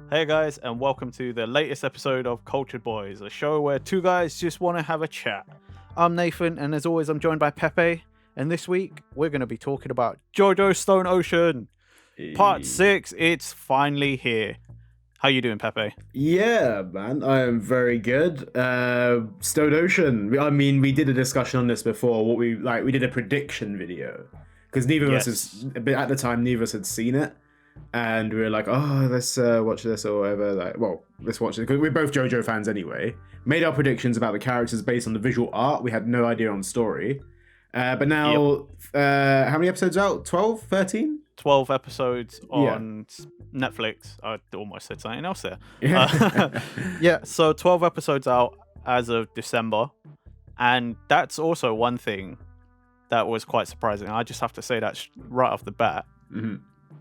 Hey guys, and welcome to the latest episode of Cultured Boys, a show where two guys just want to have a chat. I'm Nathan, and as always, I'm joined by Pepe. And this week, we're going to be talking about Jojo Stone Ocean, Part 6. It's finally here. How you doing, Pepe? Yeah, man, I am very good. Stone Ocean. I mean, we did a discussion on this before. We did a prediction video because neither of us has, but at the time, neither of us had seen it, and we were like, "Oh, let's watch this or whatever." Like, well, let's watch it because we're both JoJo fans anyway. Made our predictions about the characters based on the visual art. We had no idea on story, but now, how many episodes out? 12, 13? 12 episodes on Netflix. I almost said something else there. Yeah, so 12 episodes out as of December. And that's also one thing that was quite surprising. I just have to say that right off the bat.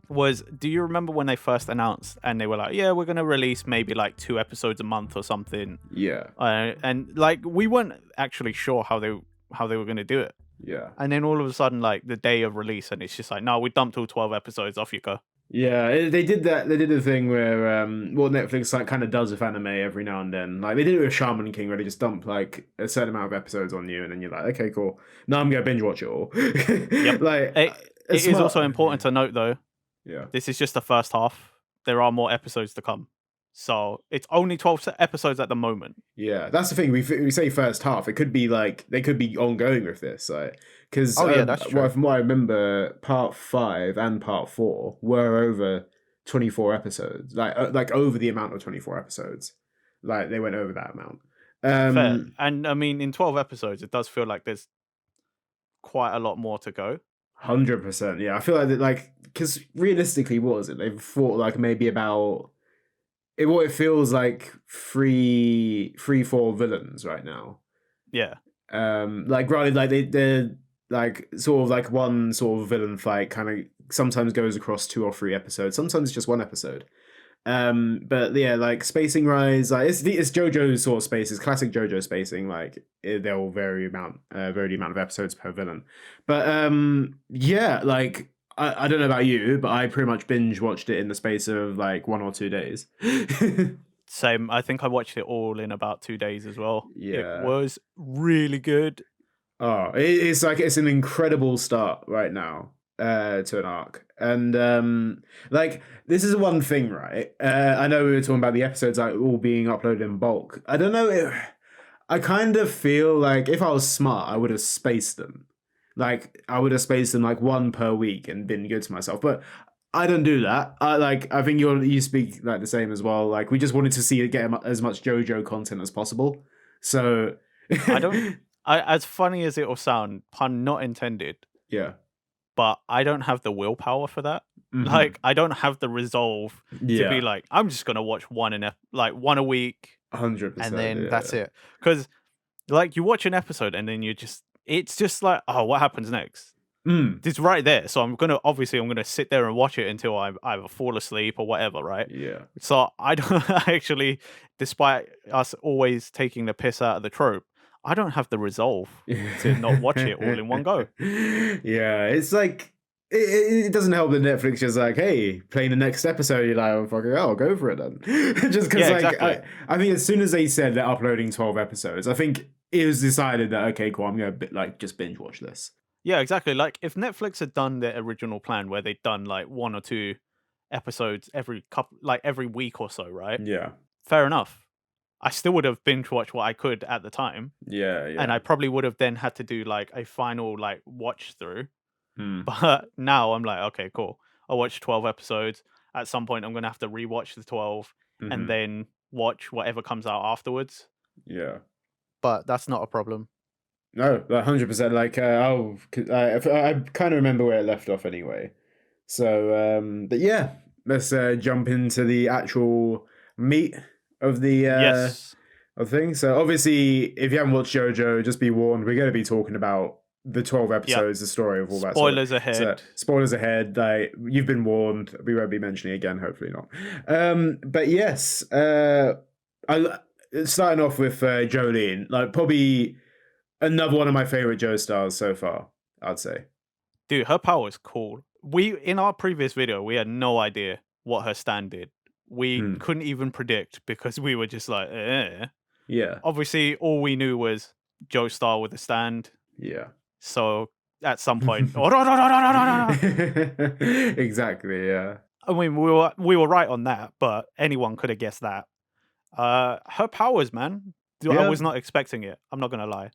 Was, do you remember when they first announced and they were like, yeah, we're going to release maybe like 2 episodes a month or something? Yeah. And like, we weren't actually sure how they were going to do it. Yeah. And then all of a sudden, like the day of release, and it's just like, no, we dumped all 12 episodes, off you go. Yeah, they did that. They did the thing where what Netflix like kind of does with anime every now and then. Like they did it with Shaman King, where they just dump like a certain amount of episodes on you, and then you're like, okay, cool. Now I'm gonna binge watch it all. Yep. Like it is also important to note, though. Yeah. This is just the first half. There are more episodes to come. So it's only 12 episodes at the moment. Yeah, that's the thing. We say first half. It could be like they could be ongoing with this, like because that's true. from what I remember, part 5 and part 4 were over 24 episodes. Like over the amount of 24 episodes. Like they went over that amount. Fair. And I mean, in 12 episodes, it does feel like there's quite a lot more to go. 100%. Yeah, I feel like because realistically, what was it? They've fought like maybe about. What it feels like 4 villains right now. Yeah. Like rather like they're like sort of like one sort of villain fight kind of sometimes goes across 2 or 3 episodes. Sometimes it's just 1 episode. But yeah, like spacing rise, like it's JoJo's sort of spaces, classic JoJo spacing. Like they'll vary the amount of episodes per villain. But yeah, like. I don't know about you, but I pretty much binge watched it in the space of like 1 or 2 days. Same. I think I watched it all in about 2 days as well. Yeah. It was really good. Oh, it's like it's an incredible start right now to an arc. And like this is one thing, right? I know we were talking about the episodes like all being uploaded in bulk. I don't know. I kind of feel like if I was smart, I would have spaced them. Like I would have spaced them like 1 per week and been good to myself, but I don't do that. I think you speak like the same as well. Like we just wanted to see it get as much JoJo content as possible. So as funny as it will sound, pun not intended. Yeah, but I don't have the willpower for that. Like I don't have the resolve to be like, I'm just gonna watch one a week, 100%, and then that's it. Because like you watch an episode and then it's just like, oh, what happens next? It's right there. So I'm gonna sit there and watch it until I either fall asleep or whatever, right? Yeah. So I don't actually, despite us always taking the piss out of the trope, I don't have the resolve to not watch it all in one go. Yeah, it's like it doesn't help that Netflix just like, hey, playing the next episode. You're like, oh, fucking, go for it then. Just because, exactly. I think as soon as they said they're uploading 12 episodes, I think it was decided that okay, cool, I'm gonna just binge watch this. Yeah, exactly. Like if Netflix had done their original plan where they'd done like 1 or 2 episodes every week or so, right? Yeah. Fair enough. I still would have binge watched what I could at the time. Yeah. And I probably would have then had to do like a final like watch through. Hmm. But now I'm like, okay, cool. I watched 12 episodes. At some point I'm gonna have to rewatch the 12 and then watch whatever comes out afterwards. Yeah. But that's not a problem. No, 100%. Like, I kind of remember where it left off anyway. So, but yeah, let's jump into the actual meat of the of things. So, obviously, if you haven't watched JoJo, just be warned, we're going to be talking about the 12 episodes, the story of all that. Spoilers ahead. So, spoilers ahead. Like, you've been warned. We won't be mentioning it again. Hopefully not. But yes, starting off with Jolene, like probably another one of my favorite Jo stars so far, I'd say. Dude, her power is cool. In our previous video, we had no idea what her stand did. we couldn't even predict because we were just like, eh. Yeah. Obviously, all we knew was Joestar with a stand. Yeah. So at some point, Exactly, yeah. I mean, we were right on that, but anyone could have guessed that. Her powers, man. I Yeah. was not expecting it. I'm not gonna lie.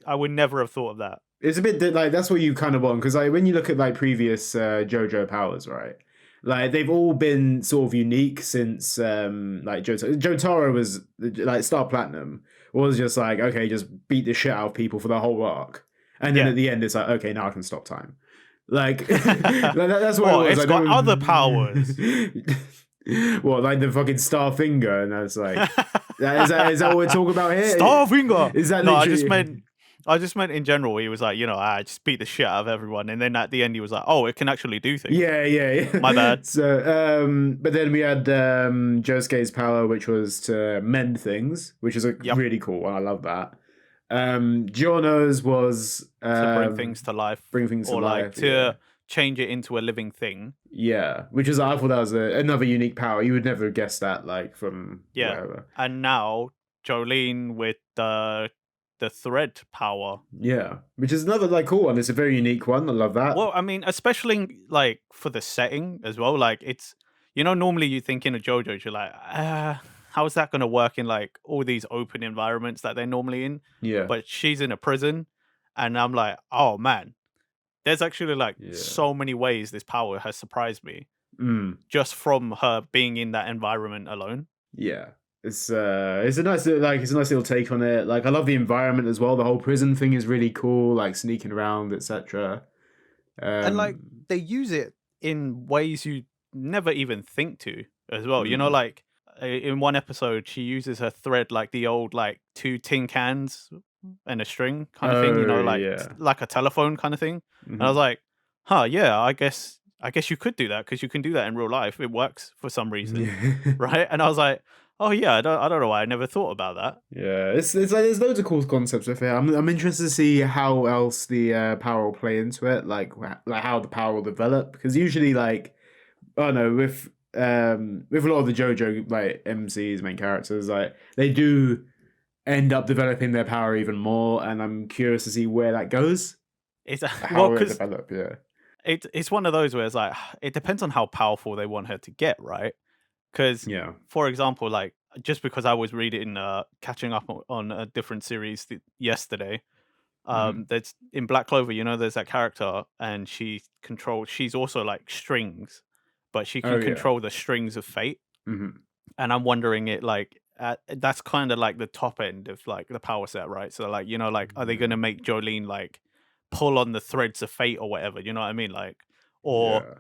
I would never have thought of that. It's a bit like that's what you kind of want, because like when you look at like previous JoJo powers, right? Like they've all been sort of unique since like Jotaro was like Star Platinum was just like, okay, just beat the shit out of people for the whole arc, and then Yeah. at the end it's like, okay, now I can stop time. Like, that's what Oh, it was. it's got other powers. What, like the fucking star finger? And I was like, is that what we're talking about here? Star finger. Is that No, literally... I just meant in general. He was like, I just beat the shit out of everyone, and then at the end he was like, oh, it can actually do things. Yeah. My bad. So, but then we had Josuke's power, which was to mend things, which is a really cool one. I love that. Giorno's was to bring things to life, or like to change it into a living thing. Yeah, which is, I thought that was another unique power. You would never have guessed that, like, from wherever. And now Jolene with the thread power. Yeah, which is another like cool one. It's a very unique one. I love that. Well, I mean, especially like for the setting as well. Like it's, normally you think in a JoJo, you're like, how is that going to work in like all these open environments that they're normally in? Yeah. But she's in a prison, and I'm like, oh man, there's actually like so many ways this power has surprised me just from her being in that environment alone. Yeah. It's a nice little take on it. Like I love the environment as well. The whole prison thing is really cool, like sneaking around, etc. And like they use it in ways you never even think to as well. Like in one episode she uses her thread like the old like 2 tin cans and a string kind of thing, like a telephone kind of thing. And I was like, yeah, I guess you could do that because you can do that in real life. It works for some reason, right? And I was like, oh yeah, I don't know why I never thought about that. Yeah, it's like there's loads of cool concepts with it. I'm interested to see how else the power will play into it, like how the power will develop. Because usually, like, I don't know, with a lot of the JoJo like MCs, main characters, like they do end up developing their power even more, and I'm curious to see where that goes. How it develop, yeah. It's one of those where it's like it depends on how powerful they want her to get, right? Because, for example, like just because I was reading, catching up on a different series yesterday, that's in Black Clover. There's that character, and she's also like strings, but she can control the strings of fate. And I'm wondering that's kind of like the top end of like the power set, right? So like like are they gonna make Jolene like pull on the threads of fate or whatever? You know what I mean? Like or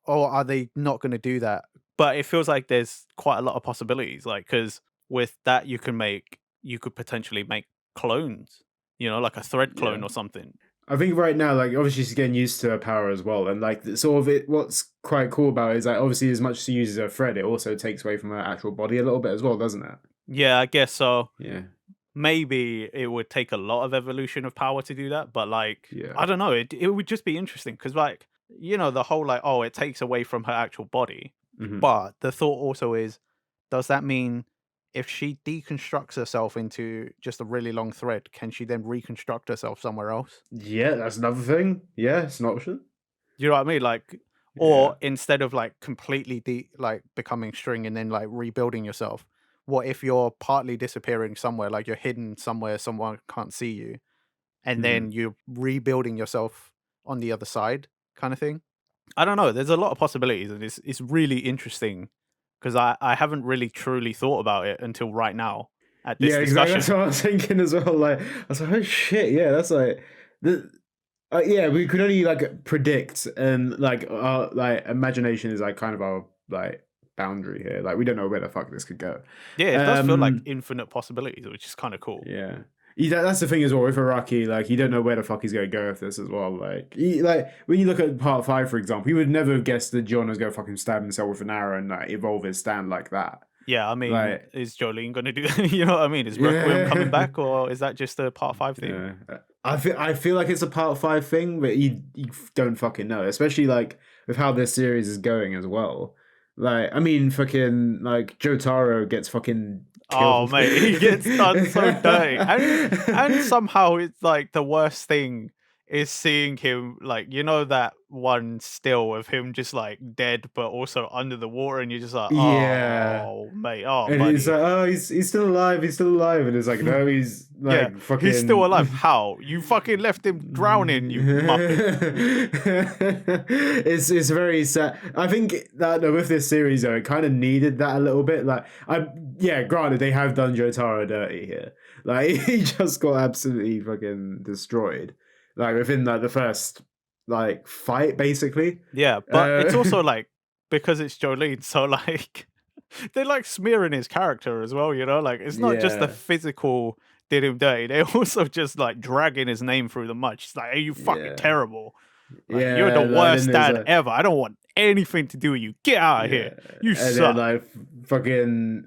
are they not gonna do that? But it feels like there's quite a lot of possibilities, like because with that you could potentially make clones, like a thread clone or something. I think right now, like obviously she's getting used to her power as well, and like sort of what's quite cool about it is like obviously as much as she uses her thread, it also takes away from her actual body a little bit as well, doesn't it? Yeah, I guess so. Yeah. Maybe it would take a lot of evolution of power to do that, but like I don't know, it would just be interesting because like the whole like it takes away from her actual body. But the thought also is, does that mean if she deconstructs herself into just a really long thread, can she then reconstruct herself somewhere else? Yeah, that's another thing. Yeah, it's an option. You know what I mean? Like, or instead of like completely like becoming string and then like rebuilding yourself, what if you're partly disappearing somewhere, like you're hidden somewhere, someone can't see you, and then you're rebuilding yourself on the other side, kind of thing? I don't know. There's a lot of possibilities, and it's really interesting because I haven't really truly thought about it until right now at this discussion. Exactly. That's what I was thinking as well. Like I was like, oh shit, yeah, that's like we could only like predict, and like our like imagination is like kind of our like boundary here. Like we don't know where the fuck this could go. Yeah, it does feel like infinite possibilities, which is kind of cool. Yeah. That's the thing as well with Araki, like you don't know where the fuck he's going to go with this as well. Like, when you look at part 5, for example, you would never have guessed that John was going to fucking stab himself with an arrow and like, evolve his stand like that. Yeah, I mean, is Jolene going to do that? You know what I mean? Is Requiem coming back, or is that just a part 5 thing? Yeah. I feel like it's a part 5 thing, but you don't fucking know, especially like with how this series is going as well. Like, I mean, fucking like Jotaro gets fucking Oh killed. mate, he gets done so dirty, and somehow it's like the worst thing is seeing him like that one still of him just like dead, but also under the water, and you're just like, Yeah. oh mate, oh And he's buddy. like, oh, he's still alive, he's still alive. And it's like, no, he's Yeah, like he's still fucking. alive. How? You fucking left him drowning, you muppet. It's very sad. I think that with this series though, it kind of needed that a little bit. Like, granted they have done Jotaro dirty here. Like he just got absolutely fucking destroyed. Like within like the first like fight, basically. Yeah, but it's also like because it's Jolene, so like they're like smearing his character as well, like it's not just the Yeah, physical did him dirty, they're also just like dragging his name through the mud. It's like, hey, you fucking yeah, terrible. Like, you're the yeah. Like, then worst there's dad ever. I don't want anything to do with you. Get out of yeah, here. You and then suck. like fucking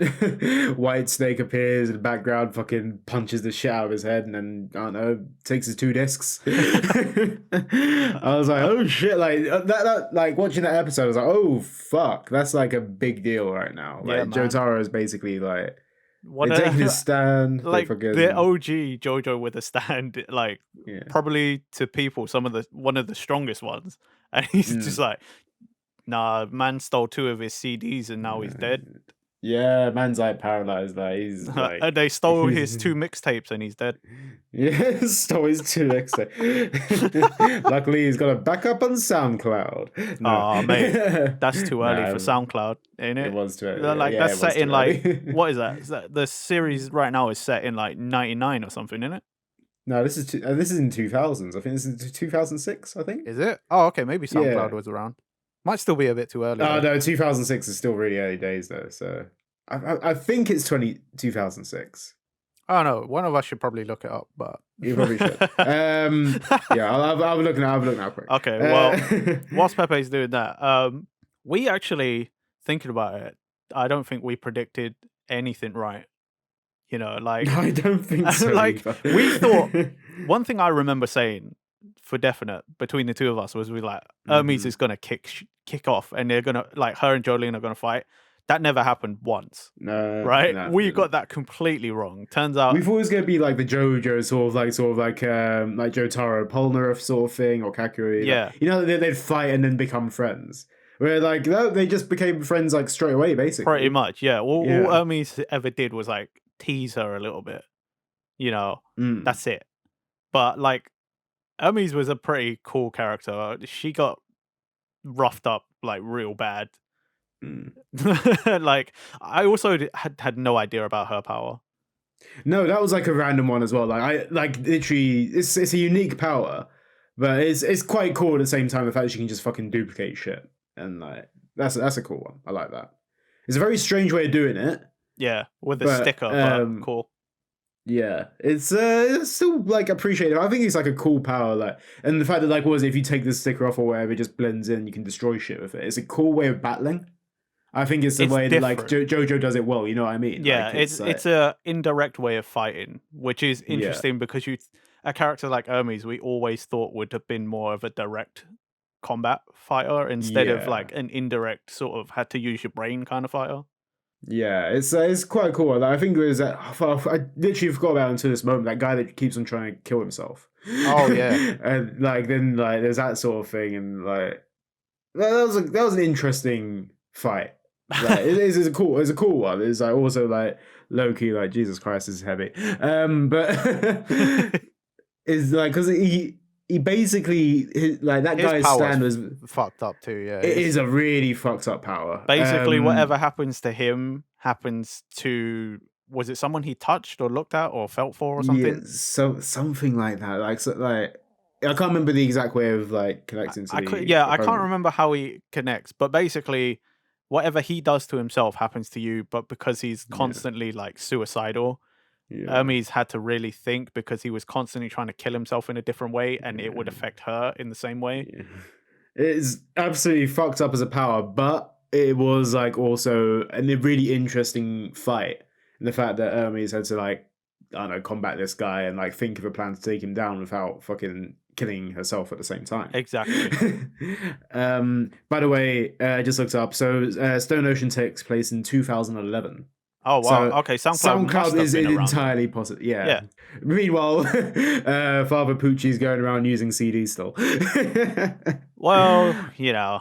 White Snake appears in the background, fucking punches the shit out of his head, and then I don't know, takes his 2 discs. I was like, oh shit! Like that, like watching that episode, I was like, oh fuck, that's like a big deal right now. Yeah, Like man. Jotaro is basically like What they're taking his stand, like fucking, the OG Jojo with a stand, like yeah. probably to people one of the strongest ones, and he's just like, nah, man stole 2 of his CDs and now he's dead. Yeah, man's like paralyzed. Like he's like And they stole his 2 mixtapes and he's dead. yeah, stole his 2 mixtapes. Luckily, he's got a backup on SoundCloud. No, Oh mate, that's too early for SoundCloud, ain't it? It was too early. Like Yeah, that's set in like what is that? Is that the series right now is set in like 99 or something, isn't it? No, this is in 2000s. I think this is 2006. I think. Is it? Oh, okay, maybe SoundCloud Yeah. was around. Might still be a bit too early. Oh though. no, 2006 is still really early days though. So I think it's 2006. Oh no, one of us should probably look it up, but You probably should. Yeah, I'll look now. I'll look now quick. Okay, well, whilst Pepe's doing that, we actually thinking about it. I don't think we predicted anything right. Like I don't think so. like either. we thought. One thing I remember saying for definite between the two of us was we like Hermes is gonna kick off, and they're gonna like her and Jolene are gonna fight. That never happened once. No, Right? no, We got that completely wrong. Turns out we thought it was gonna be like the Jojo sort of like Jotaro Polnareff sort of thing, or Kakuri. Yeah. Like, they'd fight and then become friends. Where like no, they just became friends like straight away, basically. pretty much, yeah. All Yeah. Hermes ever did was like tease her a little bit. That's it. But like Hermes was a pretty cool character. She got roughed up like real bad. Like I also had no idea about her power. No, that was like a random one as well. Like I like literally, it's a unique power, but it's quite cool at the same time. The fact that she can just fucking duplicate shit, and like that's a cool one. I like that. It's a very strange way of doing it. Yeah, with a sticker, but cool. Yeah, it's still like appreciated. I think it's like a cool power, like, and the fact that like if you take the sticker off or whatever, it just blends in. You can destroy shit with it. It's a cool way of battling. I think it's the way different. that like Jojo does it well. You know what I mean? Yeah, like, it's a indirect way of fighting, which is interesting because a character like Hermes, we always thought would have been more of a direct combat fighter instead of like an indirect sort of had to use your brain kind of fighter. Yeah, it's quite cool. Like, I think there's that. I literally forgot about until this moment. That guy that keeps on trying to kill himself. Oh yeah, and like then like there's that sort of thing, and like that was an interesting fight. Like, it's a cool one. It's like also like low key like Jesus Christ, this is heavy. But it's like because he basically like that guy's stand was fucked up too. Yeah, it is a really fucked up power. Basically, whatever happens to him happens to was it someone he touched or looked at or felt for or something? Yeah, so something like that. Like I can't remember the exact way of like connecting to I can't remember how he connects, but basically whatever he does to himself happens to you, but because he's constantly like suicidal, Hermes had to really think because he was constantly trying to kill himself in a different way, and it would affect her in the same way. Yeah. It's absolutely fucked up as a power, but it was like also a really interesting fight. And the fact that Hermes had to like, I don't know, combat this guy and like think of a plan to take him down without fucking killing herself at the same time. Exactly. By the way, I just looked up. So Stone Ocean takes place in 2011. Oh wow. So Okay, SoundCloud must have is been around then. entirely possible. Yeah. Yeah. Meanwhile, Father Pucci's going around using CDs still. Well, you know.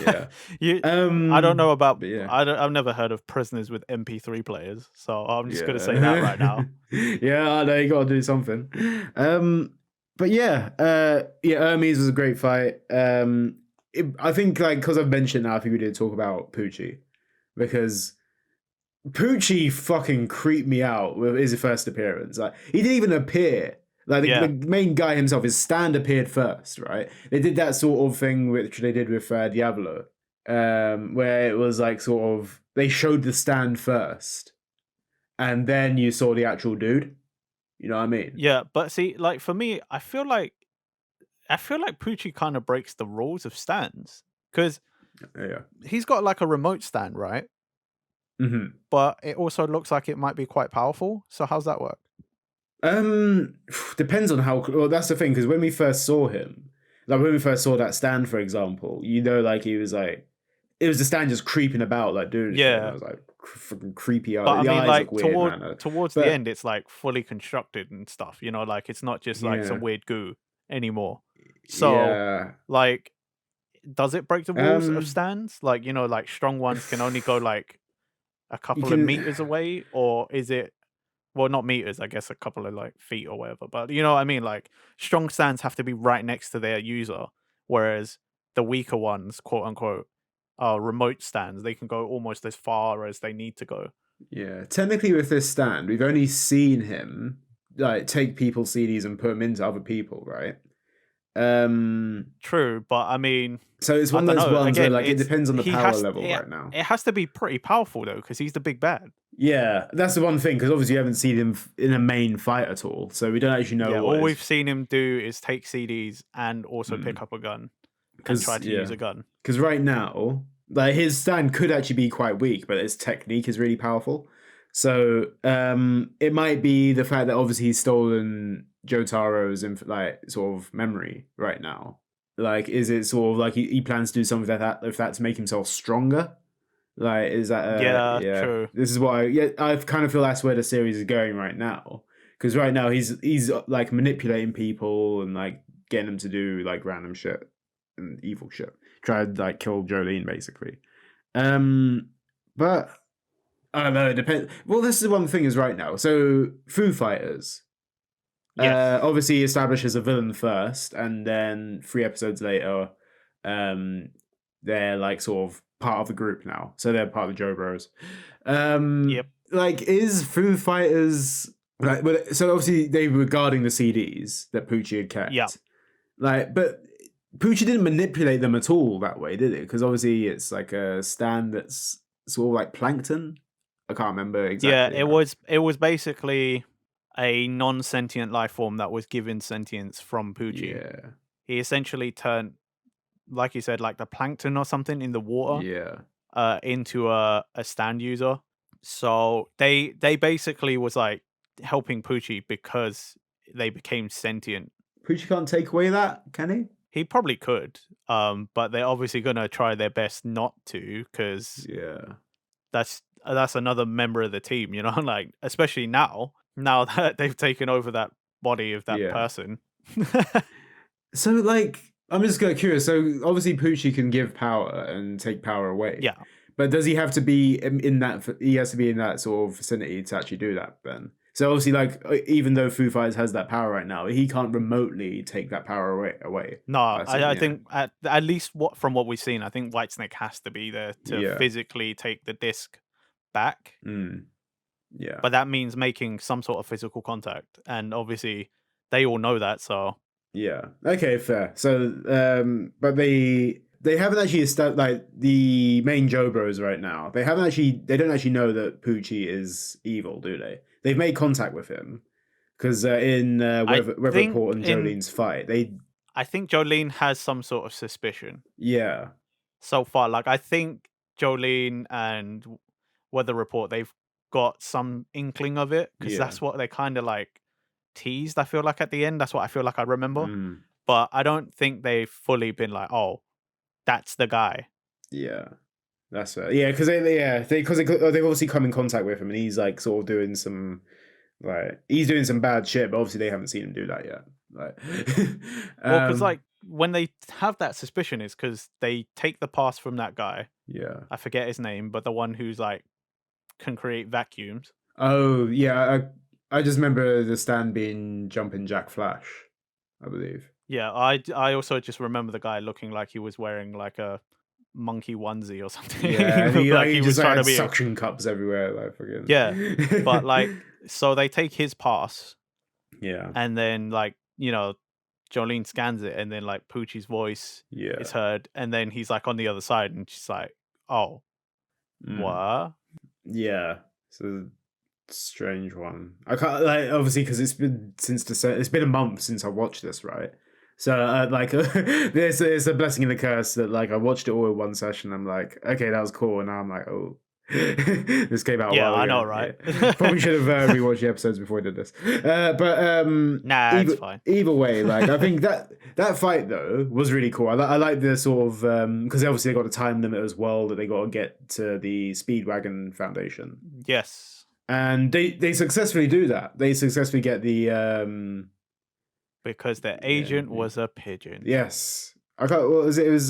Yeah. I don't know about. But yeah. I've never heard of prisoners with MP3 players, so I'm just gonna say Yeah. that right now. Yeah, I know you gotta do something. But yeah, Hermes was a great fight. I think like because I've mentioned now, I think we did talk about Pucci because Pucci fucking creeped me out with his first appearance. Like he didn't even appear. Like the main guy himself, his stand appeared first, right? They did that sort of thing which they did with Diablo, where it was like sort of they showed the stand first, and then you saw the actual dude. You know what I mean? Yeah, but see, like for me, I feel like Pucci kind of breaks the rules of stands because Yeah. he's got like a remote stand, right? Mm-hmm. But it also looks like it might be quite powerful. So how's that work? Depends on how. Well, that's the thing because when we first saw him, like when we first saw that stand, for example, you know, like he was like, it was the stand just creeping about, like doing shit. And I was like, freaking creepy. But I the mean, eyes like look weird, man. towards the end, it's like fully constructed and stuff. You know, like it's not just like some weird goo anymore. So, like, does it break the rules of stands? Like, you know, like strong ones can only go like a couple of meters away, or is it? Well, not meters, I guess a couple of like feet or whatever. But you know what I mean? Like strong stands have to be right next to their user, whereas the weaker ones, quote unquote, remote stands, they can go almost as far as they need to go. Yeah, technically with this stand, we've only seen him like take people's CDs and put them into other people, right? True, but I mean, so it's one of those ones where like it depends on the power level right now. It has to be pretty powerful though, because he's the big bad. Yeah, that's the one thing because obviously you haven't seen him in a main fight at all, so we don't actually know. Yeah, all we've seen him do is take CDs and also pick up a gun and try to use a gun. Because right now, like his stand could actually be quite weak, but his technique is really powerful. So it might be the fact that obviously he's stolen Jotaro's like sort of memory right now. Like, is it sort of like he plans to do something like that with that to make himself stronger? Like, is that yeah, true. This is what I kind of feel that's where the series is going right now. Because right now he's like manipulating people and like getting them to do like random shit and evil shit. Try to like kill Jolene basically. But I don't know. It depends. Well, this is one thing is right now. So Foo Fighters. Yes. Obviously establishes a villain first, and then 3 episodes later, they're like sort of part of the group now. So they're part of the Joe Bros. Yep. Like, is Foo Fighters like? So obviously they were guarding the CDs that Pucci had kept. Yeah. Like, but Pucci didn't manipulate them at all that way, did it? Because obviously it's like a stand that's sort of like plankton. I can't remember exactly. Yeah, it was basically a non-sentient life form that was given sentience from Pucci. Yeah. He essentially turned, like you said, like the plankton or something in the water. Yeah. Into a stand user. So they basically was like helping Pucci because they became sentient. Pucci can't take away that, can he? He probably could, but they're obviously gonna try their best not to, because that's another member of the team, you know, like especially now that they've taken over that body of that person. So like, I'm just curious. So obviously Pucci can give power and take power away. Yeah. But does he have to be in that? He has to be in that sort of vicinity to actually do that then. So obviously, like, even though Foo Fighters has that power right now, he can't remotely take that power away. No, I think at least from what we've seen, I think Whitesnake has to be there to physically take the disc back. Yeah. But that means making some sort of physical contact, and obviously they all know that. So yeah, okay, fair. So, but they haven't actually established, like, the main Joe Bros right now. They don't actually know that Pucci is evil, do they? They've made contact with him because in Weather Report and Jolene's fight, I think Jolene has some sort of suspicion. Yeah. So far, like I think Jolene and Weather Report, they've got some inkling of it because that's what they kind of like teased. I feel like at the end, that's what I feel like I remember. but I don't think they've fully been like, oh, that's the guy. Yeah. That's fair. Yeah, because they've obviously come in contact with him, and he's like sort of doing some he's doing some bad shit, but obviously they haven't seen him do that yet. Like, Well, because like when they have that suspicion, it's because they take the pass from that guy. yeah. I forget his name, but the one who's like can create vacuums. Oh yeah, I just remember the stand being Jumping Jack Flash, I believe. Yeah, I also just remember the guy looking like he was wearing like a monkey onesie or something. Yeah, and he, like he he was just trying had to be. suction cups everywhere, like fucking. Yeah, but like, so they take his pass, yeah, and then like Jolene scans it, and then like Poochie's voice yeah, is heard, and then he's like on the other side, and she's like, "Oh, what?" yeah. So strange one. I can't like obviously because it's been it's been a month since I watched this, right? So like there's a blessing and a curse that like I watched it all in one session. I'm like, okay, that was cool, and now I'm like, oh, this came out. Yeah, a while I ago. know, right? Yeah. Probably should have rewatched the episodes before I did this. But Nah, it's fine. Either way, like I think that fight though was really cool. I like the sort of because obviously they got a time limit as well that they got to get to the Speedwagon Foundation. Yes. And they successfully do that. They successfully get the because their agent was a pigeon. Yes. I can't. What was it? It was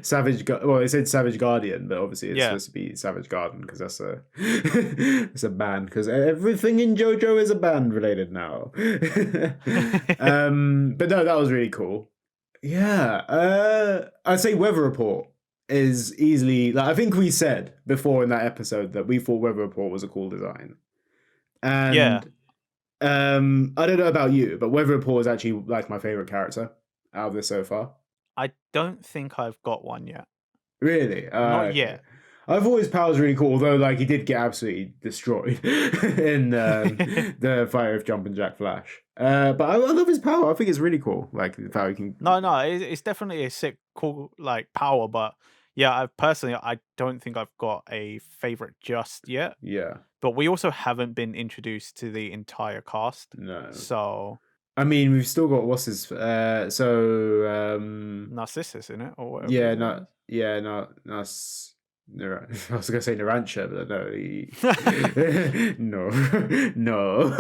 Savage. Well, they said Savage Guardian, but obviously it's supposed to be Savage Garden because that's a it's a band. Because everything in JoJo is a band related now. But no, that was really cool. Yeah. I'd say Weather Report is easily like I think we said before in that episode that we thought Weather Report was a cool design. And yeah. I don't know about you, but Weather Report is actually like my favorite character out of this so far. I don't think I've got one yet. Really? Not yet. I thought his power was really cool, although like he did get absolutely destroyed in the fight with Jumpin' Jack Flash. But I love his power. I think it's really cool. Like how he can. No, it's definitely a sick, cool like power. But yeah, I don't think I've got a favorite just yet. Yeah. But we also haven't been introduced to the entire cast. No. So. I mean, we've still got what's his Narcissus in it or whatever. Yeah, I was gonna say Narancha, but no, no,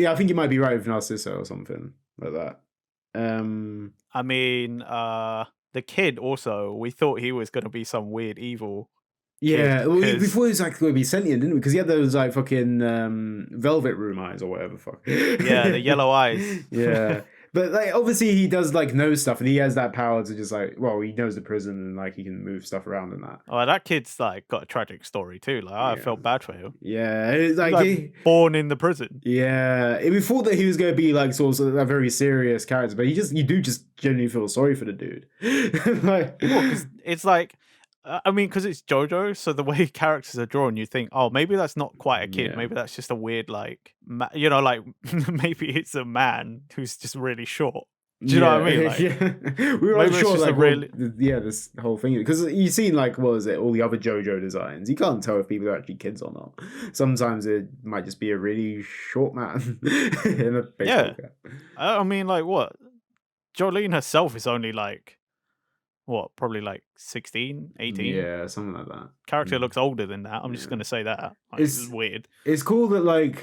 I think you might be right with Narciso or something like that. I mean, the kid also. We thought he was gonna be some weird evil. Yeah, well, before he was like going to be sentient, didn't we? Because he had those like fucking velvet room eyes or whatever. Fuck. Yeah, the yellow eyes. Yeah, but like obviously he does like know stuff, and he has that power to just like he knows the prison and like he can move stuff around and that. Oh, that kid's like got a tragic story too. Like I felt bad for him. Yeah, it's like born in the prison. Yeah, we thought that he was going to be like sort of a very serious character, but you do just genuinely feel sorry for the dude. Like, it's like. I mean, because it's JoJo, so the way characters are drawn, you think, oh, maybe that's not quite a kid. Yeah. Maybe that's just a weird, like, like maybe it's a man who's just really short. Do you know what I mean? Like, we were unsure, like, this whole thing. Because you've seen, like, what is it, all the other JoJo designs. You can't tell if people are actually kids or not. Sometimes it might just be a really short man in a baseball cap. I mean, like, what? Jolene herself is only, like, what, probably like 16, 18? Yeah, something like that. Character looks older than that. I'm just going to say that. Like, it's weird. It's cool that like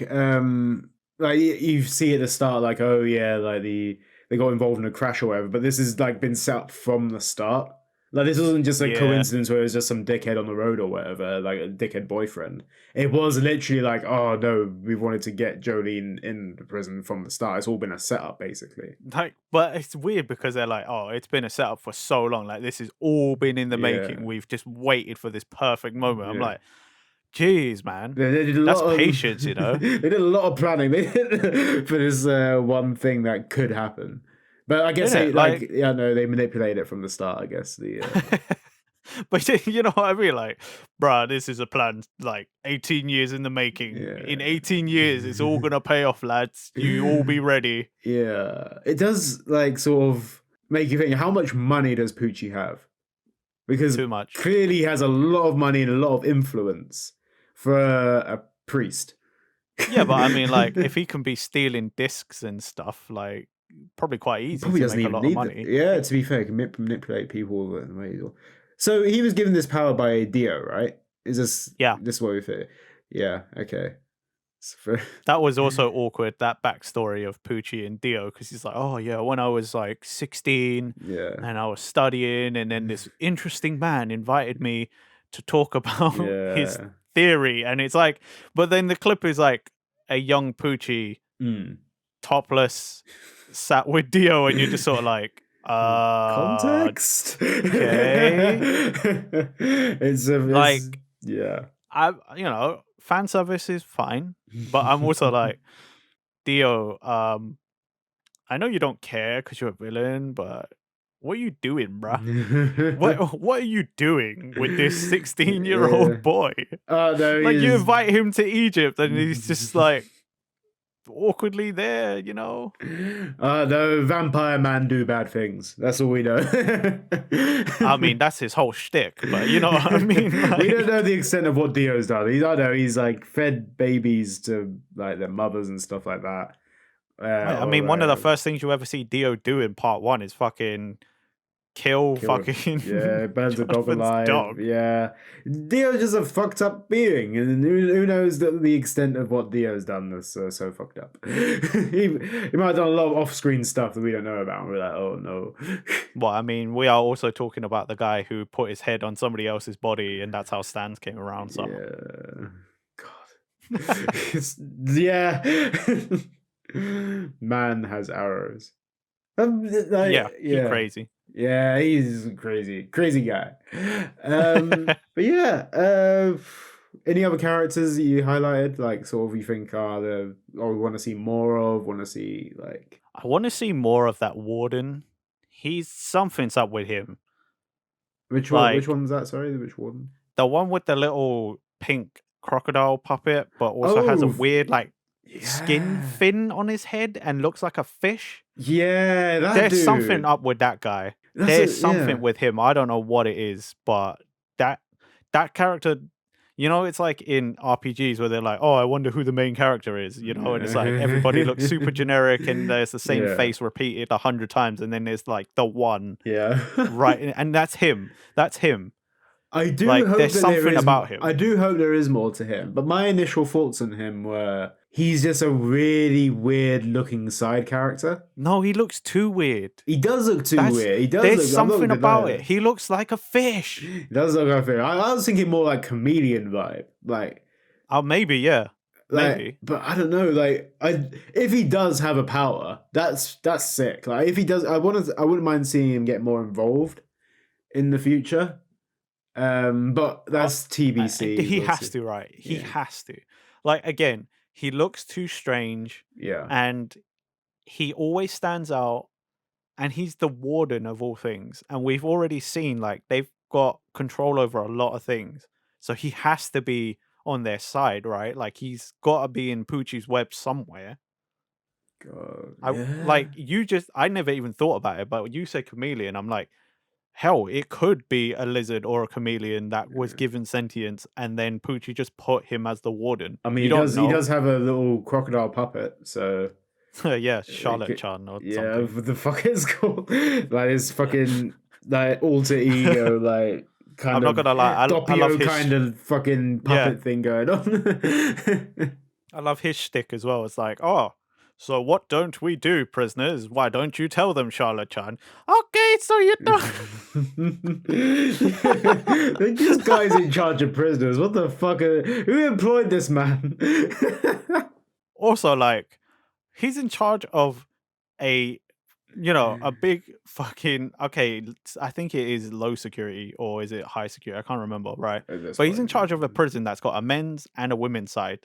you see at the start, like, oh yeah, like they got involved in a crash or whatever, but this has like been set up from the start. Like this wasn't just a coincidence where it was just some dickhead on the road or whatever, like a dickhead boyfriend. It was literally like, oh no, we wanted to get Jolene in the prison from the start. It's all been a setup, basically. Like, but it's weird because they're like, oh, it's been a setup for so long. Like this has all been in the making. We've just waited for this perfect moment. I'm like, geez, man, that's patience, you know. They did a lot of planning. They did for this one thing that could happen. But I guess they manipulate it from the start, I guess. But you know what I mean? Like, bruh, this is a plan, like, 18 years in the making. Yeah. In 18 years, it's all going to pay off, lads. You all be ready. Yeah. It does, like, sort of make you think, how much money does Poochie have? Because too much. Clearly he has a lot of money and a lot of influence for a priest. Yeah, but I mean, like, if he can be stealing discs and stuff, like, probably quite easy Probably to doesn't make a even lot of need money. Yeah, to be fair, he can manipulate people in ways. So he was given this power by Dio, right? Is Yeah. this what we fit? Yeah, okay. That was also awkward, that backstory of Poochie and Dio, because he's like, oh yeah, when I was like 16 Yeah. and I was studying, and then this interesting man invited me to talk about his Yeah. theory, and it's like, but then the clip is like a young Poochie topless sat with Dio, and you're just sort of like, context. Okay. It's Like, yeah. fan service is fine, but I'm also like, Dio, I know you don't care because you're a villain, but what are you doing, bruh? What are you doing with this 16-year-old boy? Oh no, Like, you invite him to Egypt and he's just like awkwardly there, you know? No, vampire man do bad things. That's all we know. I mean, that's his whole shtick, but you know what I mean? Like, we don't know the extent of what Dio's done. He's like fed babies to like their mothers and stuff like that. I mean, one of the first things you ever see Dio do in part 1 is fucking kill fucking burns a dog Jonathan's alive. dog. Yeah, Dio's just a fucked up being, and who knows the extent of what Dio's done that's so fucked up. he might have done a lot of off-screen stuff that we don't know about. And we're like, oh no. Well, I mean, we are also talking about the guy who put his head on somebody else's body, and that's how Stans came around. So, God, yeah. Man has arrows. he's crazy. Yeah, he's crazy guy. But yeah, any other characters that you highlighted, like sort of you think we want to see more of? Want to see like? I want to see more of that warden. Something's up with him. Which one? Which one's that? Sorry, which warden? The one with the little pink crocodile puppet, but also has a weird skin fin on his head and looks like a fish. Yeah, there's something up with that guy. There's something with him. I don't know what it is, but that character, you know, it's like in RPGs where they're like, oh, I wonder who the main character is, you know, and it's like everybody looks super generic and there's the same face repeated 100 times, and then there's like the one. Right, and that's him. I do hope there's something about him. I do hope there is more to him, but my initial thoughts on him were he's just a really weird looking side character. No, he looks too weird. He does look too weird. There's something about it. He looks like a fish. He does look like a fish. I was thinking more like chameleon vibe, like. Oh, maybe, yeah. Maybe. But I don't know. Like, if he does have a power, that's sick. Like, if he does, I wouldn't mind seeing him get more involved in the future. But that's TBC. He has to, right? He has to. Like, again, he looks too strange. Yeah. And he always stands out. And he's the warden of all things. And we've already seen, like, they've got control over a lot of things. So he has to be on their side, right? Like, he's got to be in Poochie's web somewhere. God. I never even thought about it, but you said chameleon, I'm like, hell, it could be a lizard or a chameleon that was given sentience, and then Poochie just put him as the warden. I mean, he does have a little crocodile puppet, so yeah, Charlotte Chan or something. What the fuck is called? Like his fucking like alter ego, like kind I'm not gonna lie, I love his kind of fucking puppet thing going on. I love his shtick as well. It's like, oh, so what don't we do, prisoners? Why don't you tell them, Charlotte Chan? Okay, so you don't. This guy's in charge of prisoners. What the fuck? Who employed this man? Also, like, he's in charge of a big fucking, okay, I think it is low security, or is it high security? I can't remember, right? But he's in charge of a prison that's got a men's and a women's side.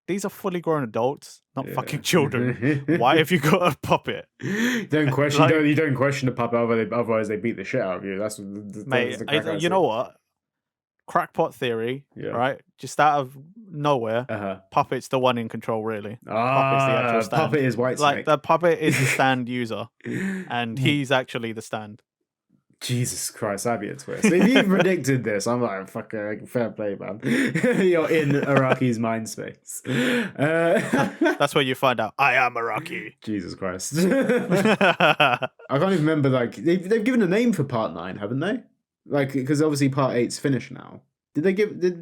These are fully grown adults, not fucking children. Why have you got a puppet? You don't question the puppet, otherwise they beat the shit out of you. That's mate. You know what? Crackpot theory, right? Just out of nowhere, Puppet's the one in control, really. Puppet's the actual stand. Puppet is Whitesnake. Like, the puppet is the stand user, and he's actually the stand. Jesus Christ, that'd be a twist. If you predicted this, I'm like, fuck, fair play, man. You're in Araki's mind space. That's where you find out I am Araki. Jesus Christ. I can't even remember, like, they've given a name for part 9, haven't they? Like, because obviously part 8's finished now. Did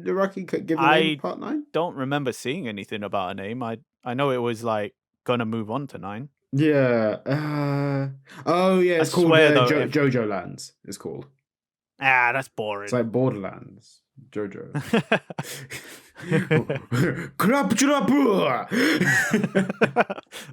Araki give a name for part 9? Don't remember seeing anything about a name. I know it was like gonna move on to 9. Yeah. Oh yeah, it's called Jojo Lands. It's called. That's boring. It's like Borderlands. Jojo.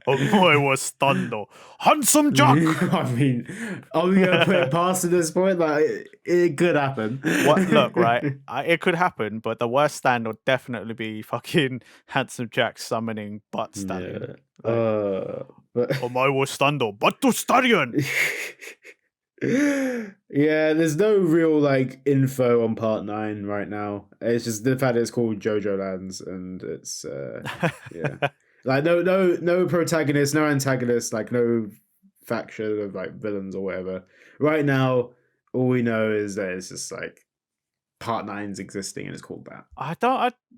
Omoe was stunned. Handsome Jack. I mean, are we gonna put it past at this point? Like, it could happen. Look, right? It could happen, but the worst stand would definitely be fucking Handsome Jack summoning Butt Stallion. Yeah. Omoe was stunned, Butt Stallion. Yeah, there's no real like info on part 9 right now. It's just the fact that it's called Jojo Lands, and it's yeah, like no protagonist, no antagonist, like no faction of like villains or whatever. Right now, all we know is that it's just like part 9's existing and it's called that.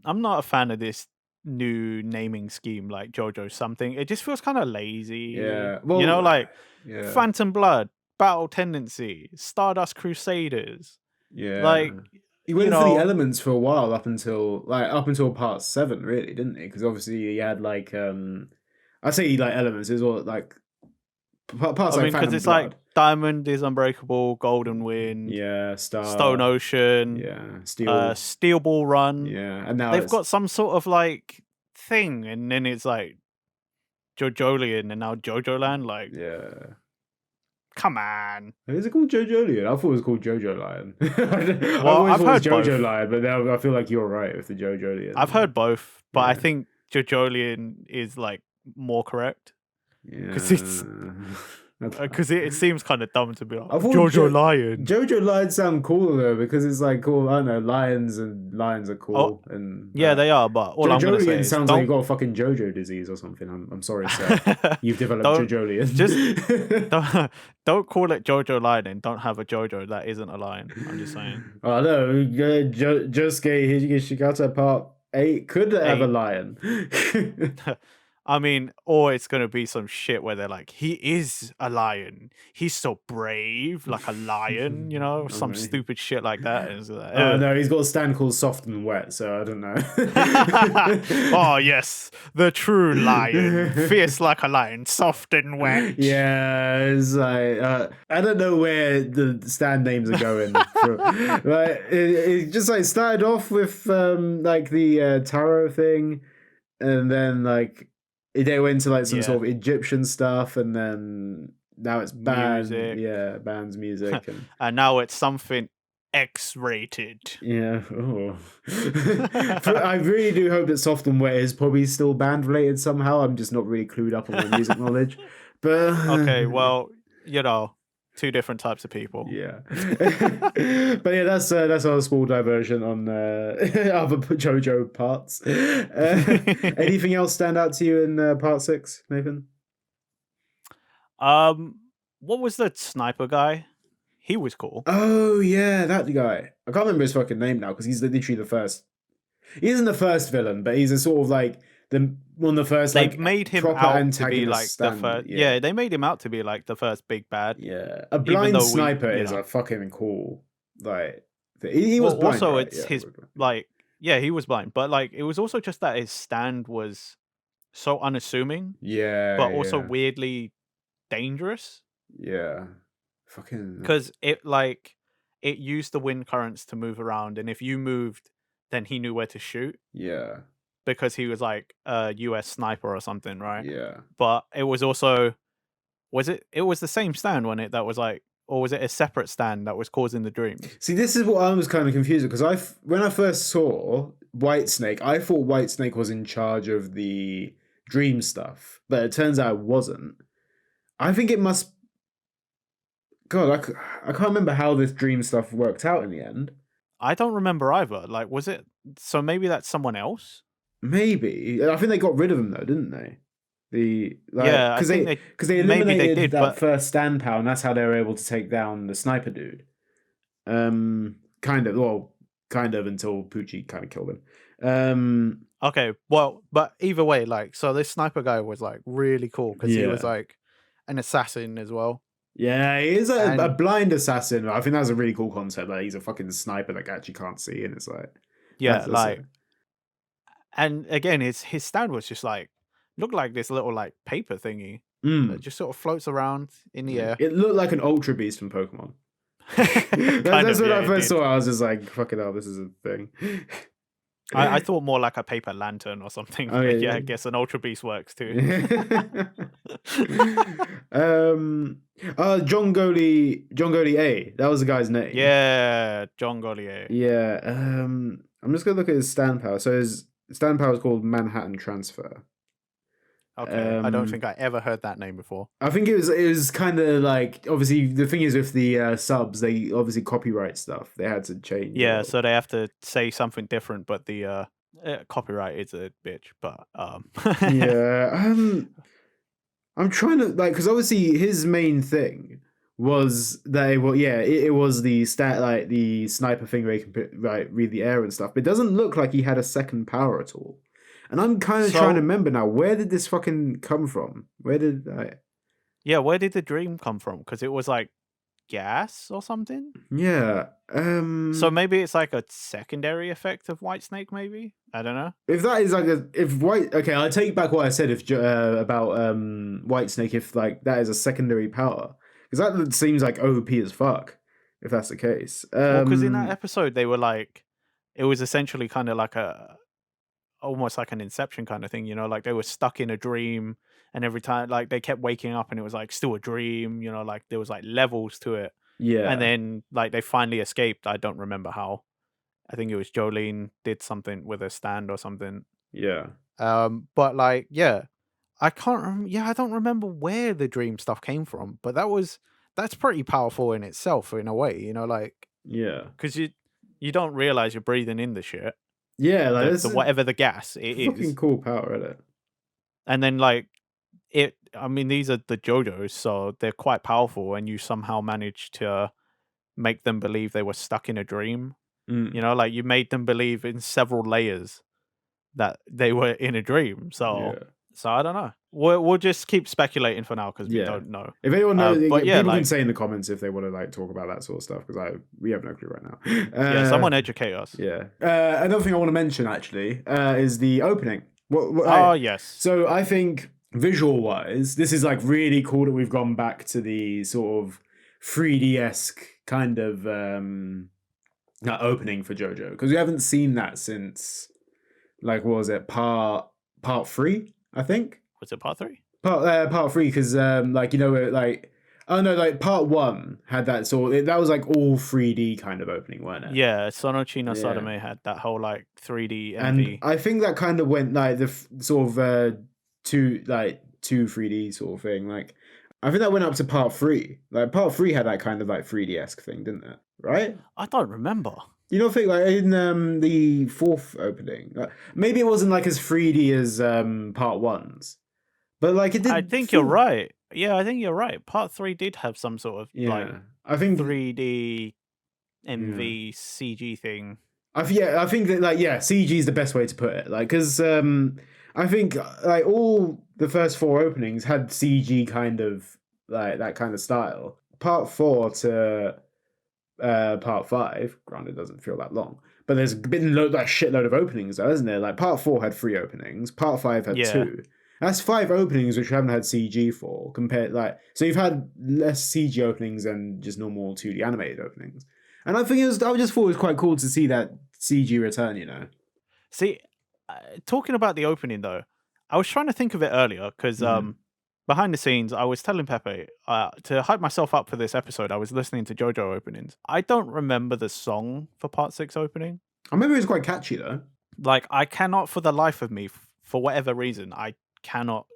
I'm not a fan of this new naming scheme like Jojo something. It just feels kind of lazy. Yeah, well, like Phantom Blood, Battle Tendency, Stardust Crusaders. Yeah, like he went for the elements for a while up until part 7, really, didn't he? Because obviously he had like I say like elements. It was all like parts like Phantom it's Blood. like Diamond is Unbreakable, Golden Wind, Stone Ocean, Steel Ball Run. Yeah, and now they've got some sort of like thing, and then it's like Jojolian, and now Jojo Land. Like, come on. Is it called Jojolian? I thought it was called Jojo Lion. Well, I've heard Jojo both. Lion, but now I feel like you're right with the Jojolian. I've heard both, but I think Jojolian is like more correct. Because it seems kind of dumb to be like Jojo Lion. Jojo Lion sound cooler though, because it's like cool. I don't know, lions are cool. And they are. But all I'm gonna say is sounds like you got a fucking Jojo disease or something. I'm sorry, sir. You've developed Jojolian. Just don't call it Jojo Lion and don't have a Jojo that isn't a lion. I'm just saying. Oh no, Josuke Higashikata Part 8 could have a lion. I mean, or it's going to be some shit where they're like, he is a lion. He's so brave, like a lion, some stupid shit like that. Oh, no, he's got a stand called Soft and Wet, so I don't know. Oh, yes, the true lion. Fierce like a lion, soft and wet. Yeah, it's like, I don't know where the stand names are going. Like, it just like started off with like the tarot thing, and then like, they went to like some sort of Egyptian stuff, and then now it's band, band's music, and now it's something X-rated. Yeah. Oh. I really do hope that Soft and Wet is probably still band related somehow. I'm just not really clued up on my music knowledge. But okay, well, two different types of people. Yeah. But yeah, that's our small diversion on other JoJo parts. Anything else stand out to you in part 6, Nathan? What was the sniper guy? He was cool. Oh yeah, that guy. I can't remember his fucking name now because he's literally the first. He isn't the first villain, but he's a sort of like one of the first. They like made him out to be like the first. Yeah, they made him out to be like the first big bad. Yeah, a blind sniper is a fucking cool. Like he was blind. Also, right? it's his like he was blind, but like it was also just that his stand was so unassuming. Yeah, but also weirdly dangerous. Yeah, fucking. Because it used the wind currents to move around, and if you moved, then he knew where to shoot. Yeah. Because he was like a US sniper or something, right? Yeah. But it was also, it was the same stand, wasn't it? That was like, or was it a separate stand that was causing the dream? See, this is what I was kind of confused because when I first saw Whitesnake, I thought Whitesnake was in charge of the dream stuff, but it turns out it wasn't. I think it must. God, I can't remember how this dream stuff worked out in the end. I don't remember either. Like, was it? So maybe that's someone else? Maybe. I think they got rid of him though, didn't they? Yeah, I Because think they maybe they eliminated did, that but first stand power, and that's how they were able to take down the sniper dude. Kind of. Well, kind of until Poochie kind of killed him. okay, well, but either way, like, so this sniper guy was like really cool because he was Yeah. like an assassin as well, Yeah, he is a and blind assassin. I think that's a really cool concept. That he's a fucking sniper that actually can't see, and it's like yeah, that's like, and again, his stand was just like looked like this little like paper thingy that mm, just sort of floats around in the yeah. air. It looked like an Ultra Beast from Pokemon. Kind That's of, what yeah, I it first did. saw. I was just like, "Fucking hell, this is a thing." I thought more like a paper lantern or something, Oh but yeah, yeah, I guess an Ultra Beast works too. yeah. um, John Goldie A. That was the guy's name. Yeah, John Gollier. Yeah. I'm just gonna look at his stand power. So his stand power is called Manhattan Transfer. Okay, I don't Um, think I ever heard that name before. I think it was kind of like, obviously the thing is with the subs, they obviously copyright stuff. They had to change a Yeah, lot. so they have to say something different, but the copyright is a bitch. But Yeah. I'm trying to like, because obviously his main thing was that it was the stat, like the sniper thing where he can read the air and stuff. But it doesn't look like he had a second power at all. And I'm kind of trying to so remember now, where did this fucking come from? Where did I? yeah, where did the dream come from? Because it was like gas or something. Yeah. So maybe it's like a secondary effect of Whitesnake. Maybe I don't know. If that is like okay, I take back what I said about Whitesnake. If like that is a secondary power, because that seems like OP as fuck. If that's the case, Well, because in that episode they were like, it was essentially kind of like a almost like an Inception kind of thing, you know, like they were stuck in a dream, and every time like they kept waking up and it was like still a dream, you know, like there was like levels to it, and yeah, then like they finally escaped. I don't remember how. I think it was Jolene did something with a stand or something. yeah, But like, yeah, I can't. Yeah, I don't remember where the dream stuff came from, but that's pretty powerful in itself, in a way, you know, like yeah, because you don't realize you're breathing in the shit, yeah. Like this the is whatever the gas it fucking is, cool power, isn't it? and then like it. I mean, these are the JoJos, so they're quite powerful, and you somehow manage to make them believe they were stuck in a dream. You Mm, know, like you made them believe in several layers that they were in a dream. So, yeah, so I don't know. We'll just keep speculating for now because we yeah. don't know. If anyone knows, But yeah, people can like say in the comments if they want to like talk about that sort of stuff, because we have no clue right now. yeah, someone educate us. Yeah. Another thing I want to mention actually is the opening. Oh yes. So I think visual wise, this is like really cool that we've gone back to the sort of 3D-esque kind of that opening for JoJo, because we haven't seen that since like, what was it, part three, I think. Was it part 3? Part three, because like, you know, like, oh no, like part one had that that was like all 3D kind of opening, weren't it? Yeah, Sonochi no Yeah. Sadame had that whole like 3D And MV. I think that kind of went like the sort of two 3D sort of thing. Like, I think that went up to part three. Like part three had that kind of like 3D-esque thing, didn't it? Right? I don't remember. You don't think like in the fourth opening, maybe it wasn't like as 3D as part one's, but like it did. I think you're right. Yeah, I think you're right. Part 3 did have some sort of like I think 3D MV CG thing. I think that like CG is the best way to put it. Like, because I think like all the first four openings had CG kind of like that kind of style. Part 4 to part 5, granted, doesn't feel that long, but there's been like shitload of openings though, hasn't there? Like part 4 had 3 openings, part 5 had 2. That's 5 openings which we haven't had CG for, compared like, so you've had less CG openings than just normal 2D animated openings. And I think I just thought it was quite cool to see that CG return, you know. See, talking about the opening though, I was trying to think of it earlier because behind the scenes, I was telling Pepe to hype myself up for this episode. I was listening to JoJo openings. I don't remember the song for Part 6 opening. I remember it was quite catchy though. Like, I cannot for the life of me, for whatever reason, I cannot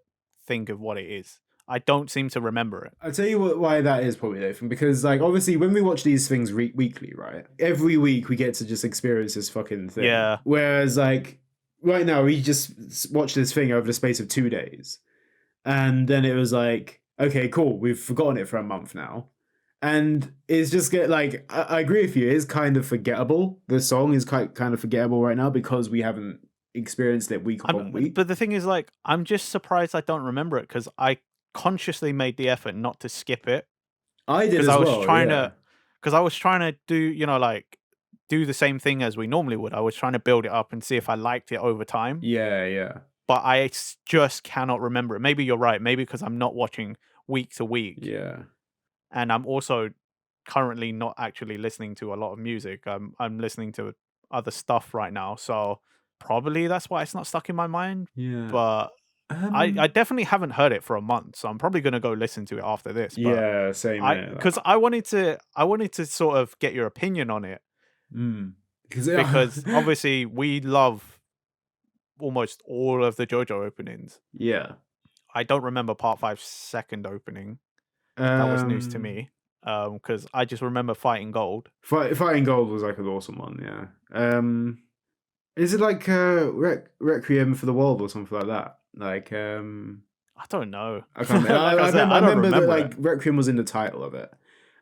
think of what it is. I don't seem to remember it. I'll tell you why that is probably, Nathan, because like obviously when we watch these things weekly, right? Every week we get to just experience this fucking thing. Yeah. Whereas like right now we just watch this thing over the space of 2 days. and then it was like, okay, cool, we've forgotten it for a month now. And it's just like I agree with you. It is kind of forgettable. The song is kind of forgettable right now because we haven't experienced it week upon week. But the thing is, like, I'm just surprised I don't remember it because I consciously made the effort not to skip it I did because as I was well. trying Yeah. to because I was trying to do like do the same thing as we normally would. I was trying to build it up and see if I liked it over time. Yeah, yeah, But I just cannot remember it. Maybe you're right. Maybe because I'm not watching week to week, yeah. and I'm also currently not actually listening to a lot of music. I'm listening to other stuff right now, so probably that's why it's not stuck in my mind. Yeah. But I definitely haven't heard it for a month, so I'm probably gonna go listen to it after this. But Yeah, same here. because I wanted to sort of get your opinion on it because obviously we love almost all of the JoJo openings. yeah. I don't remember Part 5's second opening. That was news to me. Because I just remember Fighting Gold. Fighting Gold was like an awesome one. Yeah. Is it like Requiem for the World or something like that? Like I don't know. I can't remember. Like I said, I don't remember that remember like it. Requiem was in the title of it.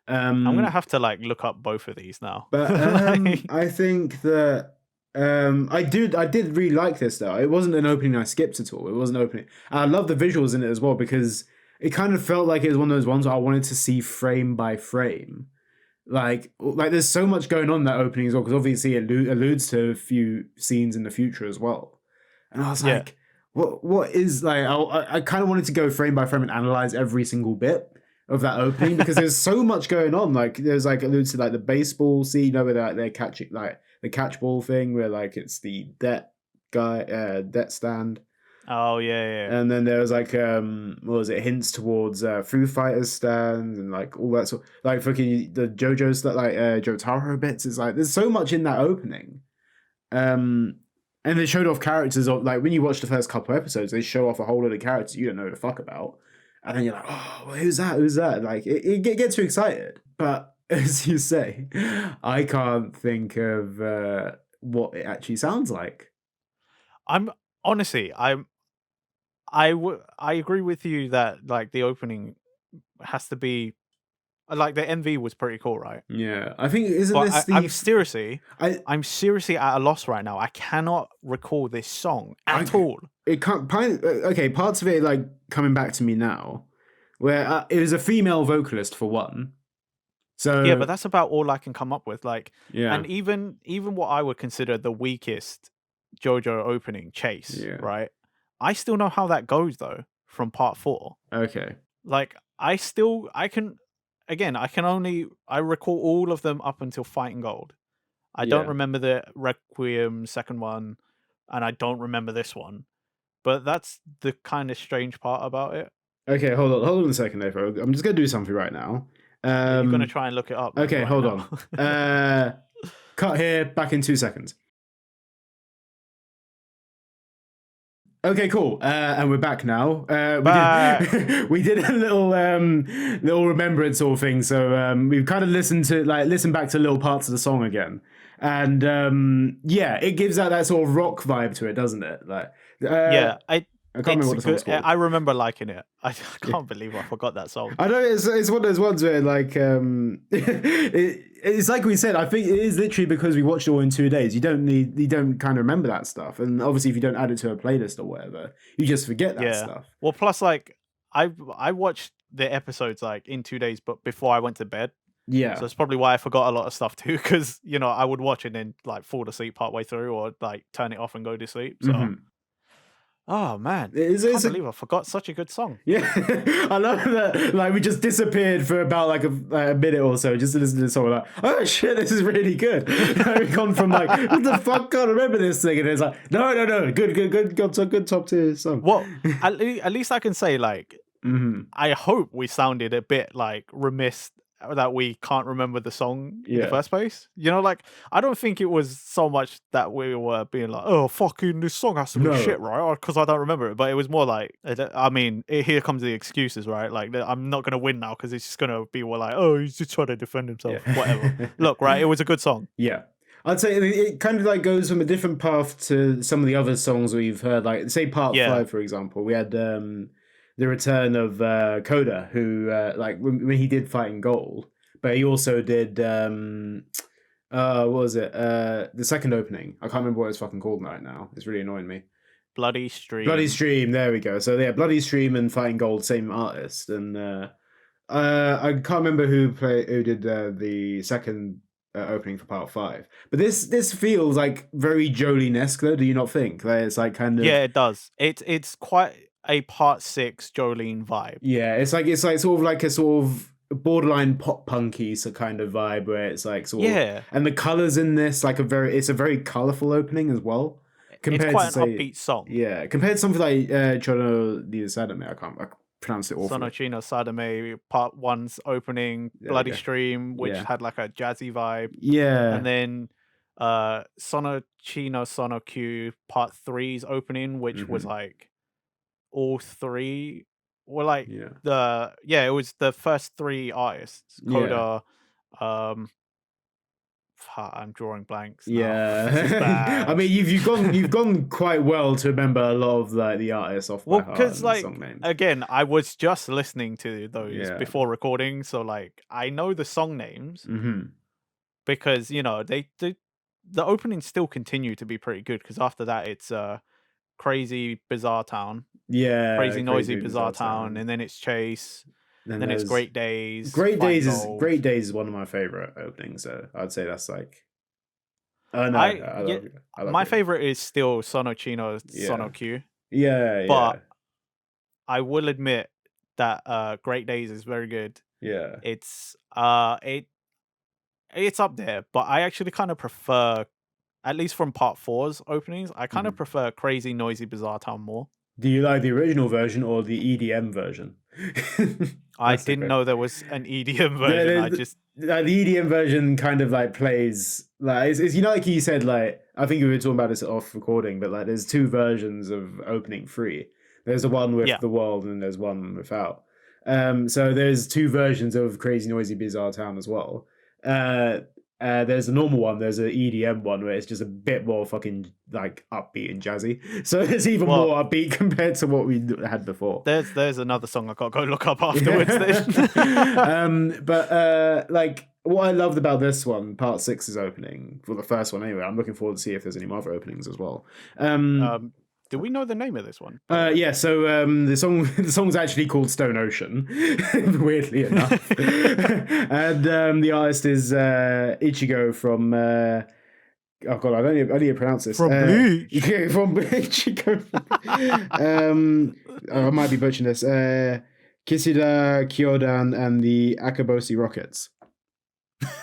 I'm gonna have to like look up both of these now. But Like, I think that I did really like this though. It wasn't an opening I skipped at all. It wasn't an opening. And I love the visuals in it as well because it kind of felt like it was one of those ones where I wanted to see frame by frame. Like there's so much going on in that opening as well because obviously it alludes to a few scenes in the future as well. And I was yeah. like, what is like? I kind of wanted to go frame by frame and analyze every single bit of that opening because there's so much going on. Like there's like alludes to like the baseball scene, you know, where they're catching like the catch ball thing where like it's the debt stand. Oh yeah. And then there was like what was it, hints towards Foo Fighters stands and like all that sort, like fucking the Jojo stuff, like Jotaro bits. It's like there's so much in that opening. And they showed off characters of like when you watch the first couple episodes, they show off a whole lot of characters you don't know the fuck about. And then you're like, oh, well, who's that? Who's that? Like it gets you excited. But as you say, I can't think of what it actually sounds like. I'm honestly, I agree with you that like the opening has to be like the MV was pretty cool, right? Yeah, I think isn't But this I'm seriously, I I'm seriously at a loss right now. I cannot recall this song at all. It can't. Okay, parts of it like coming back to me now, where it was a female vocalist for one. So Yeah, but that's about all I can come up with. Like, yeah, and even what I would consider the weakest JoJo opening, Chase, yeah, right? I still know how that goes though from part 4. okay, Like, I can again, I recall all of them up until Fighting Gold. I don't yeah. remember the Requiem second one, and I don't remember this one. But that's the kind of strange part about it. Okay, hold on a second, Afro. I'm just gonna do something right now. You're gonna try and look it up. Okay, right hold now. on. Cut here. Back in 2 seconds. Okay, cool. And we're back now. We did a little remembrance sort of thing. So we've kind of listened back to little parts of the song again, and yeah, it gives that sort of rock vibe to it, doesn't it? Like Yeah, I can't remember what the song's called. I remember liking it. I can't believe I forgot that song. I know it's one of those ones where like it's like we said. I think it is literally because we watched it all in 2 days. You don't kind of remember that stuff, and obviously if you don't add it to a playlist or whatever, you just forget that stuff. Well, plus like I watched the episodes like in 2 days, but before I went to bed. Yeah. So it's probably why I forgot a lot of stuff too, because I would watch it and then like fall asleep partway through, or like turn it off and go to sleep. So. Oh man, I can't believe I forgot such a good song. Yeah, I love that. Like we just disappeared for about like a minute or so just to listen to the song. Like, oh shit, this is really good. We've gone from like, what the fuck? Can't remember this thing, and it's like, no, good top tier song. Well, at least I can say like, I hope we sounded a bit like remiss that we can't remember the song in the first place. Like I don't think it was so much that we were being like, oh fucking this song has to be shit, right? Because I don't remember it. But it was more like, I mean, here comes the excuses, right? Like I'm not gonna win now because it's just gonna be like, oh, he's just trying to defend himself, whatever. Look, right, it was a good song. Yeah. I'd say it kind of like goes from a different path to some of the other songs we've heard, like say part 5, for example. We had the return of Coda, who like when he did Fighting Gold, but he also did what was it? The second opening. I can't remember what it's fucking called right now. It's really annoying me. Bloody Stream. Bloody Stream. There we go. So yeah, Bloody Stream and Fighting Gold, same artist, and I can't remember who did the second opening for part 5. But this feels like very Jolene-esque, though. Do you not think? Like, it's like kind of Yeah, it does. It's quite a part 6 Jolene vibe. Yeah, it's like sort of like a sort of borderline pop punky kind of vibe where it's like sort of, and the colors in this it's a very colorful opening as well. Compared it's quite to, an upbeat song. Yeah, compared to something like Chono di Sadame, I pronounce it awfully. Sono Chino Sadame part 1's opening, Bloody Stream, which had like a jazzy vibe. Yeah. And then Sono Chino Sono Q part 3's opening, which was like all 3 were like it was the first 3 artists. Coda, I'm drawing blanks now. Yeah. I mean, you've gone quite well to remember a lot of like the artists off by heart. Well, because like again, I was just listening to those before recording, so like I know the song names because you know the openings still continue to be pretty good. Because after that, it's Crazy Bizarre Town, Crazy Noisy Bizarre Town, and then it's Chase. Then it's Great Days. Great Days is one of my favorite openings. So I'd say that's like. I love my favorite is still Sono Chino Sono Q. Yeah, but I will admit that Great Days is very good. Yeah, it's it's up there, but I actually kind of prefer, at least from part 4's openings, I kind of prefer Crazy Noisy Bizarre Town more. Do you like the original version or the EDM version? I didn't know there was an EDM version. The EDM version kind of like plays like it's you know, like you said, like I think we were talking about this off recording, but like there's 2 versions of opening 3. There's the one with the world and there's one without. So there's 2 versions of Crazy Noisy Bizarre Town as well. There's a normal one, there's an EDM one where it's just a bit more fucking like upbeat and jazzy. So it's even more upbeat compared to what we had before. There's another song I gotta go look up afterwards then. But like what I loved about this one, part 6's opening, well the first one anyway, I'm looking forward to see if there's any other openings as well. Do we know the name of this one? Yeah, so the song's actually called Stone Ocean, weirdly enough. And the artist is Ichigo from oh god, I don't need to pronounce this. From Bleach. Yeah, from Ichigo. I might be butchering this. Kishida Kyodan and the Akaboshi Rockets.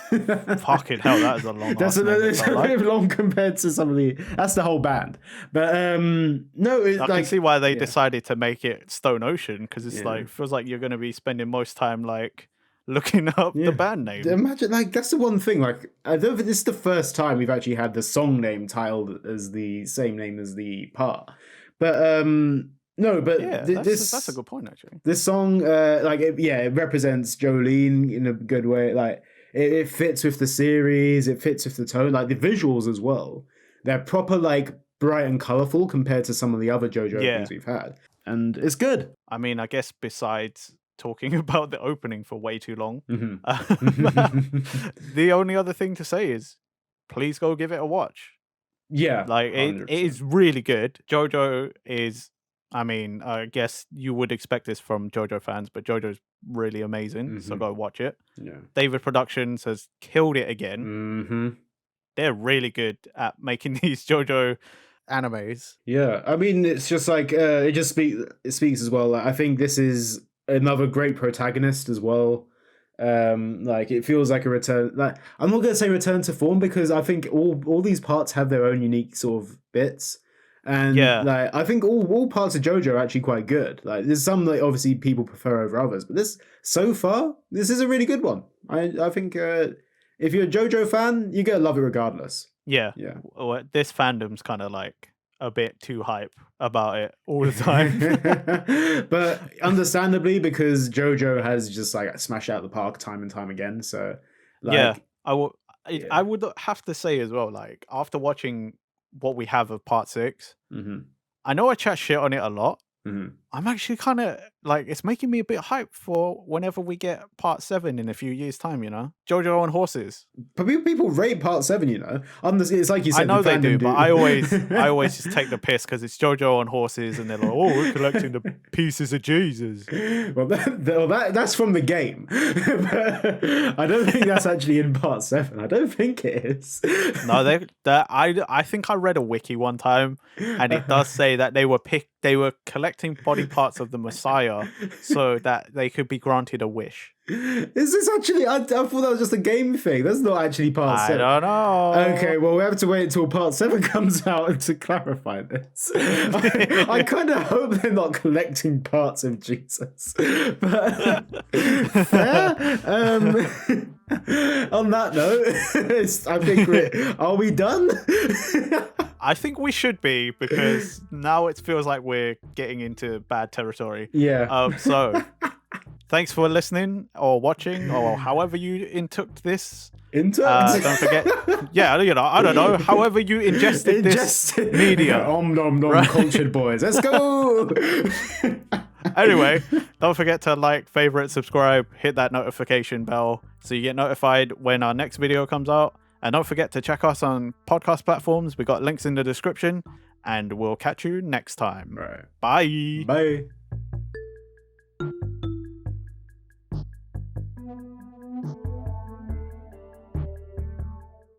Fucking hell, that is a long. That's a bit long compared to some of the. That's the whole band, but no, I can see why they decided to make it Stone Ocean because it's like feels like you're going to be spending most time like looking up the band name. Imagine like that's the one thing. Like I don't think this is the first time we've actually had the song name titled as the same name as the part, but no, but that's a good point actually. This song, it represents Jolene in a good way, like. It fits with the series. It fits with the tone. Like the visuals as well. They're proper like bright and colorful compared to some of the other JoJo openings we've had, and it's good. I mean, I guess besides talking about the opening for way too long, the only other thing to say is, please go give it a watch. Yeah, like it is really good. JoJo is. I mean, I guess you would expect this from JoJo fans, but JoJo's really amazing, so go watch it. Yeah. David Productions has killed it again. They're really good at making these JoJo animes. Yeah, I mean, it's just like it speaks as well. Like, I think this is another great protagonist as well. Like it feels like a return. Like I'm not gonna say return to form because I think all these parts have their own unique sort of bits. And like I think all parts of JoJo are actually quite good. Like there's some that obviously people prefer over others, but this is a really good one. I think if you're a JoJo fan, you're gonna love it regardless. Yeah. Well, this fandom's kind of like a bit too hype about it all the time. But understandably, because JoJo has just like smashed out the park time and time again. So like, I would have to say as well, like after watching what we have of part 6, I know I chat shit on it a lot. I'm actually kind of like it's making me a bit hyped for whenever we get part 7 in a few years' time. Jojo on horses. But people rate part 7. It's like you said. I know the they do, fandom but I always just take the piss because it's Jojo on horses, and they're like, "Oh, we're collecting the pieces of Jesus." Well, that's from the game. But I don't think that's actually in part 7. I don't think it is. No, I think I read a wiki one time, and it does say that they were collecting body parts of the Messiah so that they could be granted a wish. Is this actually? I thought that was just a game thing. That's not actually part 7. I don't know. Okay, well, we have to wait until part 7 comes out to clarify this. I kind of hope they're not collecting parts of Jesus. But fair. On that note, I think are we done? I think we should be, because now it feels like we're getting into bad territory. Yeah. So thanks for listening or watching or however you intook this. Don't forget. Yeah, I don't know. However you ingested this media. Nom nom cultured boys. Let's go. Anyway, don't forget to like, favorite, subscribe, hit that notification bell so you get notified when our next video comes out. And don't forget to check us on podcast platforms. We got links in the description, and we'll catch you next time. Right. Bye. Bye.